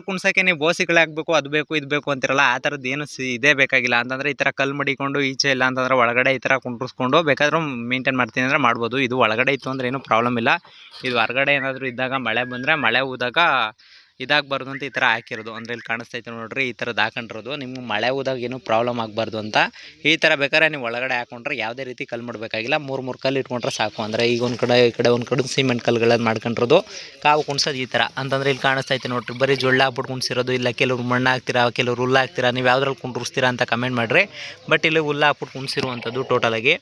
ಕುಣ್ಸಕ್ಕೆ ನೀವು ಬೋಸಿಗಳು ಹಾಕ್ಬೇಕು ಅದು ಬೇಕು ಇದು ಬೇಕು ಅಂತಿರಲ್ಲ, ಆ ಥರದ್ದು ಏನು ಇದೇ ಬೇಕಾಗಿಲ್ಲ. ಅಂತಂದರೆ ಈ ಥರ ಕಲ್ಲು ಮಡಿಕೊಂಡು ಈಚೆ ಇಲ್ಲ ಅಂತಂದರೆ ಒಳಗಡೆ ಈ ಥರ ಕುಂಡ್ರಿಸ್ಕೊಂಡು ಬೇಕಾದ್ರೂ ಮೇಂಟೈನ್ ಮಾಡ್ತೀನಿ ಅಂದರೆ ಮಾಡ್ಬೋದು. ಇದು ಒಳಗಡೆ ಇತ್ತು ಅಂದರೆ ಏನೂ ಪ್ರಾಬ್ಲಮ್ ಇಲ್ಲ. ಇದು ಹೊರಗಡೆ ಏನಾದರೂ ಇದ್ದಾಗ ಮಳೆ ಬಂದರೆ ಮಳೆ ಹೋದಾಗ ಇದಾಗಬಾರ್ದು ಅಂತ ಈ ಥರ ಹಾಕಿರೋದು. ಅಂದರೆ ಇಲ್ಲಿ ಕಾಣಿಸ್ತೈತೆ ನೋಡ್ರಿ, ಈ ಥರದ್ದು ಹಾಕೊಂಡಿರೋದು. ನಿಮ್ಗೆ ಮಳೆ ಹೋದಾಗ ಏನೂ ಪ್ರಾಬ್ಲಮ್ ಆಗಬಾರ್ದು ಅಂತ ಈ ಥರ ಬೇಕಾದ್ರೆ ನೀವು ಒಳಗಡೆ ಹಾಕೊಂಡ್ರೆ ಯಾವುದೇ ರೀತಿ ಕಲ್ಲು ಮಾಡಬೇಕಾಗಿಲ್ಲ. ಮೂರು ಕಲ್ಲು ಇಟ್ಕೊಂಡ್ರೆ ಸಾಕು. ಅಂದರೆ ಈಗ ಒಂದು ಕಡೆ ಈ ಕಡೆ ಒಂದು ಕಡೆ ಸಿಮೆಂಟ್ ಕಲ್ಲುಗಳನ್ನು ಮಾಡ್ಕೊಂಡಿರೋದು. ಕಾವು ಕುಣ್ಸೋದು ಈ ಥರ ಅಂತಂದರೆ ಇಲ್ಲಿ ಕಾಣಿಸ್ತೈತೆ ನೋಡ್ರಿ, ಬರೀ ಜೊಳ್ಳ ಹಾಕ್ಬಿಟ್ಟು ಕುಣ್ಸಿರೋದು. ಇಲ್ಲ ಕೆಲವ್ರು ಮಣ್ಣು ಹಾಕ್ತೀರಾ, ಕೆಲವ್ರು ಹುಲ್ಲು ಹಾಕ್ತೀರಾ, ನೀವು ಯಾವ್ದ್ರಲ್ಲಿ ಕುಂಡ್ರಿಸ್ತೀರಾ ಅಂತ ಕಮೆಂಟ್ ಮಾಡಿರಿ. ಬಟ್ ಇಲ್ಲಿ ಹುಲ್ಲು ಹಾಕ್ಬಿಟ್ಟು ಕುಣ್ಸಿರುವಂಥದ್ದು ಟೋಟಲಾಗಿ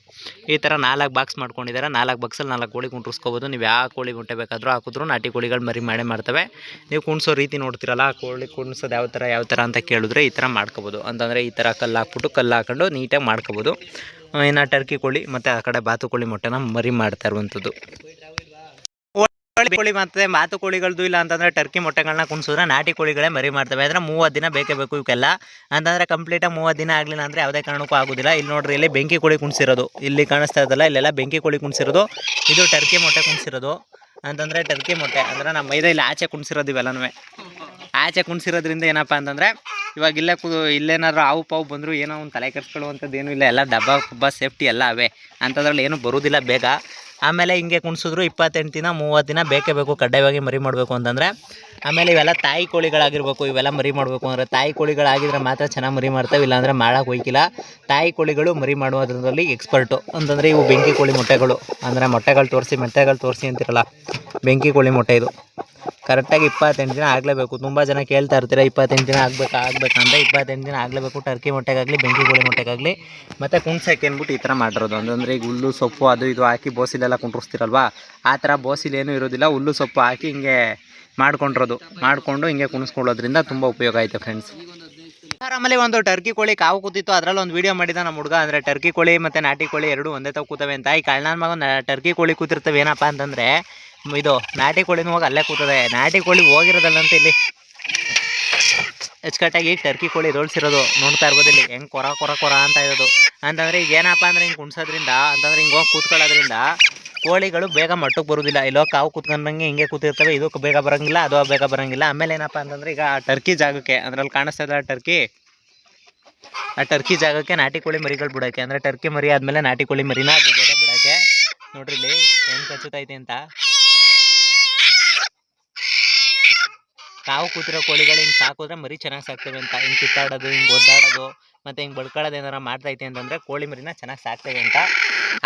ಈ ಥರ 4 ಬಾಕ್ಸ್ ಮಾಡ್ಕೊಂಡಿದ್ದಾರೆ. 4 ಬಾಕ್ಸಲ್ಲಿ 4 ಕೋಳಿ ಕುಂಡ್ರಿಸ್ಕೋಬೋದು. ನೀವು ಯಾವ ಕೋಳಿ ಗುಂಟೆ ಬೇಕಾದರೂ ಹಾಕಿದ್ರು ನಾಟಿ ಕೋಳಿಗಳು ಮರಿ ಮಾಡೇ ಮಾಡ್ತವೆ. ನೀವು ಕುಣ್ಸೋ ರೀತಿ ನೋಡ್ತಿರಲ್ಲ, ಕೋಳಿ ಕುಣ್ಸೋದು ಯಾವ ಥರ ಅಂತ ಕೇಳಿದ್ರೆ ಈ ಥರ ಮಾಡ್ಕೋಬೋದು. ಅಂತಂದರೆ ಈ ಥರ ಕಲ್ಲು ಹಾಕ್ಕೊಂಡು ನೀಟಾಗಿ ಮಾಡ್ಕೋಬೋದು. ಇನ್ನು ಟರ್ಕಿ ಕೋಳಿ ಮತ್ತು ಆ ಕಡೆ ಬಾತುಕೋಳಿ ಮೊಟ್ಟೆನ ಮರಿ ಮಾಡ್ತಾ ಇರುವಂಥದ್ದು. ಕೋಳಿ ಮತ್ತು ಬಾತುಕೋಳಿಗಳದ್ದು ಇಲ್ಲ ಅಂತಂದರೆ ಟರ್ಕಿ ಮೊಟ್ಟೆಗಳನ್ನ ಕುಣಿಸಿದ್ರೆ ನಾಟಿ ಕೋಳಿಗಳೇ ಮರಿ ಮಾಡ್ತವೆ. ಅಂದರೆ 30 ದಿನ ಬೇಕೇ ಬೇಕು ಇವಕ್ಕೆಲ್ಲ. ಅಂತಂದರೆ ಕಂಪ್ಲೀಟಾಗಿ 30 ದಿನ ಆಗಲಿಲ್ಲ ಅಂದರೆ ಯಾವುದೇ ಕಾರಣಕ್ಕೂ ಆಗೋದಿಲ್ಲ. ಇಲ್ಲಿ ನೋಡ್ರಿ, ಇಲ್ಲಿ ಬೆಂಕಿ ಕೋಳಿ ಕುಣಿಸಿರೋದು ಇಲ್ಲಿ ಕಾಣಿಸ್ತಾ ಇದ್ದಲ್ಲ, ಇಲ್ಲೆಲ್ಲ ಬೆಂಕಿ ಕೋಳಿ ಕುಣಿಸಿರೋದು. ಇದು ಟರ್ಕಿ ಮೊಟ್ಟೆ ಕುಣಿಸಿರೋದು. ಅಂತಂದರೆ ಟರ್ಕಿ ಮೊಟ್ಟೆ ಅಂದರೆ ನಮ್ಮ ಮೈದ ಇಲ್ಲಿ ಆಚೆ ಕುಣಿಸಿರೋದು. ಇವೆಲ್ಲನೂ ಆಚೆ ಕುಣಿಸಿರೋದ್ರಿಂದ ಏನಪ್ಪ ಅಂತಂದರೆ ಇವಾಗ ಇಲ್ಲೇನಾದ್ರೂ ಹಾವು ಪಾವು ಬಂದರೂ ಏನೋ ಒಂದು ತಲೆ ಕೆಡಿಸ್ಕೊಳ್ಳುವಂಥದ್ದು ಏನೂ ಇಲ್ಲ. ಎಲ್ಲ ಡಬ್ಬ ಸೇಫ್ಟಿ ಎಲ್ಲ ಅವೆ. ಅಂಥದ್ರಲ್ಲಿ ಏನೂ ಬರೋದಿಲ್ಲ ಬೇಗ. ಆಮೇಲೆ ಹಿಂಗೆ ಕುಣಿಸಿದ್ರು 28 ದಿನ 30 ದಿನ ಬೇಕೇ ಬೇಕು ಕಡ್ಡಾಯವಾಗಿ ಮರಿ ಮಾಡಬೇಕು ಅಂತಂದರೆ. ಆಮೇಲೆ ಇವೆಲ್ಲ ತಾಯಿ ಕೋಳಿಗಳಾಗಿರ್ಬೇಕು. ಇವೆಲ್ಲ ಮರಿ ಮಾಡಬೇಕು ಅಂದರೆ ತಾಯಿ ಕೋಳಿಗಳಾಗಿದ್ರೆ ಮಾತ್ರ ಚೆನ್ನಾಗಿ ಮರಿ ಮಾಡ್ತವೆ, ಇಲ್ಲಾಂದರೆ ಮಾಡೋಕೆ ಹೋಯ್ಕಿಲ್ಲ. ತಾಯಿ ಕೋಳಿಗಳು ಮರಿ ಮಾಡುವುದರಲ್ಲಿ ಎಕ್ಸ್ಪರ್ಟು. ಅಂತಂದರೆ ಇವು ಬೆಂಕಿ ಕೋಳಿ ಮೊಟ್ಟೆಗಳು. ಅಂದರೆ ಮೊಟ್ಟೆಗಳು ತೋರಿಸಿ ಅಂತಿರಲ್ಲ, ಬೆಂಕಿ ಕೋಳಿ ಮೊಟ್ಟೆ ಇದು. ಕರೆಕ್ಟಾಗಿ 28 ದಿನ ಆಗಲೇಬೇಕು. ತುಂಬ ಜನ ಕೇಳ್ತಾ ಇರ್ತೀರ 28 ದಿನ ಆಗಬೇಕಂತ. 28 ದಿನ ಆಗಲೇಬೇಕು. ಟರ್ಕಿ ಮೊಟ್ಟೆಗಾಗಲಿ ಬೆಂಕಿ ಕೋಳಿ ಮೊಟ್ಟೆಗಾಗಲಿ. ಮತ್ತು ಕುಣ್ಸಕ್ಕೆ ಅಂದ್ಬಿಟ್ಟು ಈ ಥರ ಮಾಡಿರೋದು. ಅಂತಂದರೆ ಈಗ ಹುಲ್ಲು ಸೊಪ್ಪು ಅದು ಇದು ಹಾಕಿ ಬೋಸಿಲೆಲ್ಲ ಕುಂಡ್ರಿಸ್ತಿರಲ್ವಾ, ಆ ಥರ ಬೋಸಿಲೇನೂ ಇರೋದಿಲ್ಲ. ಹುಲ್ಲು ಸೊಪ್ಪು ಹಾಕಿ ಹಿಂಗೆ ಮಾಡಿಕೊಂಡು ಹಿಂಗೆ ಕುಣಿಸ್ಕೊಳ್ಳೋದ್ರಿಂದ ತುಂಬ ಉಪಯೋಗ ಐತೆ ಫ್ರೆಂಡ್ಸ್. ಆಮೇಲೆ ಒಂದು ಟರ್ಕಿ ಕೋಳಿ ಕಾವು ಕೂತಿತ್ತು, ಅದರಲ್ಲಿ ಒಂದು ವೀಡಿಯೋ ಮಾಡಿದ ನಮ್ಮ ಹುಡುಗ. ಅಂದರೆ ಟರ್ಕಿ ಕೋಳಿ ಮತ್ತು ನಾಟಿ ಕೋಳಿ ಎರಡೂ ಒಂದೇ ತಾವು ಕೂತವೆ ಅಂತ. ಈ ಕಳ್ಳನ ಮಗ ಟರ್ಕಿ ಕೋಳಿ ಕೂತಿರ್ತವೆ. ಏನಪ್ಪ ಅಂತಂದರೆ ಇದು ನಾಟಿ ಕೋಳಿನೂ ಹೋಗಿ ಅಲ್ಲೇ ಕೂತದೆ. ನಾಟಿ ಕೋಳಿ ಹೋಗಿರೋದಲ್ಲಂತ ಇಲ್ಲಿ ಅಚ್ಚುಕಟ್ಟಾಗಿ ಟರ್ಕಿ ಕೋಳಿ ದೋಳ್ಸಿರೋದು ನೋಡ್ತಾ ಇರ್ಬೋದು. ಇಲ್ಲಿ ಹೆಂಗೆ ಕೊರ ಅಂತ ಇರೋದು. ಅಂತಂದರೆ ಈಗ ಏನಪ್ಪ ಅಂದರೆ ಹಿಂಗೆ ಕುಣ್ಸೋದ್ರಿಂದ, ಅಂತಂದರೆ ಹಿಂಗೆ ಹೋಗಿ ಕೂತ್ಕೊಳ್ಳೋದ್ರಿಂದ ಕೋಳಿಗಳು ಬೇಗ ಮಟ್ಟಕ್ಕೆ ಬರೋದಿಲ್ಲ. ಇಲ್ಲೋ ಕಾವು ಕೂತ್ಕೊಂಡಂಗೆ ಹಿಂಗೆ ಕೂತಿರ್ತವೆ. ಇದು ಬೇಗ ಬರೋಂಗಿಲ್ಲ, ಅದು ಬೇಗ ಬರೋಂಗಿಲ್ಲ. ಆಮೇಲೆ ಏನಪ್ಪ ಅಂತಂದರೆ ಈಗ ಟರ್ಕಿ ಜಾಗಕ್ಕೆ, ಅದರಲ್ಲಿ ಕಾಣಿಸ್ತಾ ಇದೆ ಆ ಟರ್ಕಿ ಜಾಗಕ್ಕೆ ನಾಟಿ ಕೋಳಿ ಮರಿಗಳು ಬಿಡೋಕ್ಕೆ. ಅಂದರೆ ಟರ್ಕಿ ಮರಿ ಆದಮೇಲೆ ನಾಟಿ ಕೋಳಿ ಮರಿನ ಬಿಡೋಕ್ಕೆ. ನೋಡ್ರಿ ಇಲ್ಲಿ ಹೆಂಗೆ ಕಚ್ಚುತ್ತೈತೆ ಅಂತ. ಕಾವು ಕೂತಿರೋ ಕೋಳಿಗಳು ಹಿಂಗೆ ಸಾಕಿದ್ರೆ ಮರಿ ಚೆನ್ನಾಗಿ ಸಾಕ್ತವೆ ಅಂತ. ಹಿಂಗೆ ಕಿತ್ತಾಡೋದು, ಹಿಂಗೆ ಒದ್ದಾಡೋದು ಮತ್ತು ಹಿಂಗೆ ಬಡ್ಕೊಳ್ಳೋದು ಏನಾರು ಮಾಡ್ತೈತೆ ಅಂತಂದರೆ ಕೋಳಿ ಮರಿನ ಚೆನ್ನಾಗಿ ಸಾಕ್ತವೆ ಅಂತ.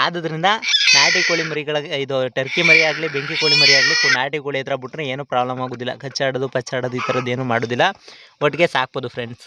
ಆದ್ದರಿಂದ ನಾಟಿ ಕೋಳಿ ಮರಿಗಳಿಗೆ ಇದು ಟರ್ಕಿ ಮರಿ ಆಗಲಿ ಬೆಂಕಿ ಕೋಳಿ ಮರಿ ಆಗಲಿ ನಾಟಿ ಕೋಳಿ ಹತ್ರ ಬಿಟ್ರೆ ಏನೂ ಪ್ರಾಬ್ಲಮ್ ಆಗೋದಿಲ್ಲ. ಕಚ್ಚಾಡೋದು ಪಚ್ಚಾಡೋದು ಈ ಥರದ್ದು ಏನೂ ಮಾಡೋದಿಲ್ಲ. ಒಟ್ಟಿಗೆ ಸಾಕ್ಬೋದು ಫ್ರೆಂಡ್ಸ್.